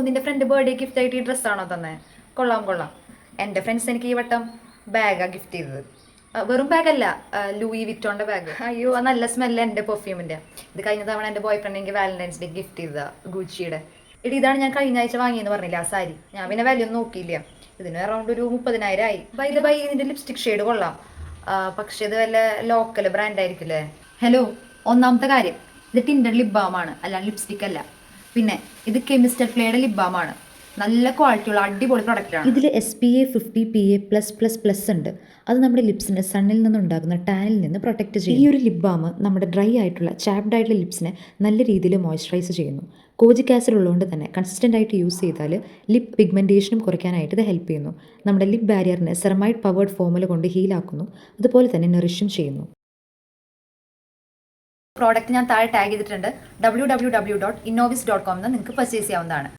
നിന്റെ front birthday gift ആയിട്ട് ഈ ഡ്രസ്സാണോ തന്നെ? കൊള്ളാം കൊള്ളാം. എൻ്റെ ഫ്രണ്ട്സ് എനിക്ക് ഈ വട്ടം ബാഗാണ് ഗിഫ്റ്റ് ചെയ്തത്. വെറും ബാഗല്ല, ലൂയി വിറ്റോൻ്റെ ബാഗ്. അയ്യോ, ആ നല്ല സ്മെല്ല് എൻ്റെ പെർഫ്യൂമിൻ്റെ. ഇത് കഴിഞ്ഞ തവണ എൻ്റെ ബോയ് ഫ്രണ്ട് എനിക്ക് വാലന്റൈൻസ് ഡേ ഗിഫ്റ്റ് ചെയ്തതാ, ഗൂച്ചിയുടെ. ഇതാണ് ഞാൻ കഴിഞ്ഞ ആഴ്ച വാങ്ങിയെന്ന് പറഞ്ഞില്ല, ആ സാരി. ഞാൻ പിന്നെ വിലയൊന്നും നോക്കിയില്ല. ഇതിന് അറൗണ്ട് ഒരു 30,000 ആയി. ഇതിന്റെ ലിപ്സ്റ്റിക് ഷെയ്ഡ് കൊള്ളാം, പക്ഷെ ഇത് വല്ല ലോക്കൽ ബ്രാൻഡ് ആയിരിക്കില്ലേ. ഹലോ, ഒന്നാമത്തെ കാര്യം, ഇത് ടിൻഡർ ലിപ് ബാമാണ്, അല്ലാണ്ട് ലിപ്സ്റ്റിക് അല്ല. പിന്നെ ഇത് കെമിസ്റ്റൽ ക്ലേയുടെ ലിപ് ബാമാണ്. നല്ല ക്വാളിറ്റിയുള്ള അടിപൊളി പ്രൊഡക്റ്റാണ്. ഇതിൽ SPA 50 PA+++ ഉണ്ട്. അത് നമ്മുടെ ലിപ്സിനെ സണ്ണിൽ നിന്നുണ്ടാകുന്ന ടാനിൽ നിന്ന് പ്രൊട്ടക്റ്റ് ചെയ്യും. ഈ ഒരു ലിപ് ബാം നമ്മുടെ ഡ്രൈ ആയിട്ടുള്ള ചാപ്ഡ് ആയിട്ടുള്ള ലിപ്സിനെ നല്ല രീതിയിൽ മോയ്സ്ചറൈസ് ചെയ്യുന്നു. കോജിക് ആസിഡ് ഉള്ളതുകൊണ്ട് തന്നെ കൺസിസ്റ്റൻ്റ് ആയിട്ട് യൂസ് ചെയ്താൽ ലിപ് പിഗ്മെൻറ്റേഷനും കുറയ്ക്കാനായിട്ട് ഇത് ഹെൽപ്പ് ചെയ്യുന്നു. നമ്മുടെ ലിപ് ബാരിയറിനെ സെറമൈഡ് പവേർഡ് ഫോമുല കൊണ്ട് ഹീലാക്കുന്നു. അതുപോലെ തന്നെ നറിഷും ചെയ്യുന്നു. പ്രോഡക്റ്റ് ഞാൻ താഴെ ടാഗ് ചെയ്തിട്ടുണ്ട്. www.innovis.com നിങ്ങൾക്ക് പർച്ചേസ് ചെയ്യാവുന്നതാണ്.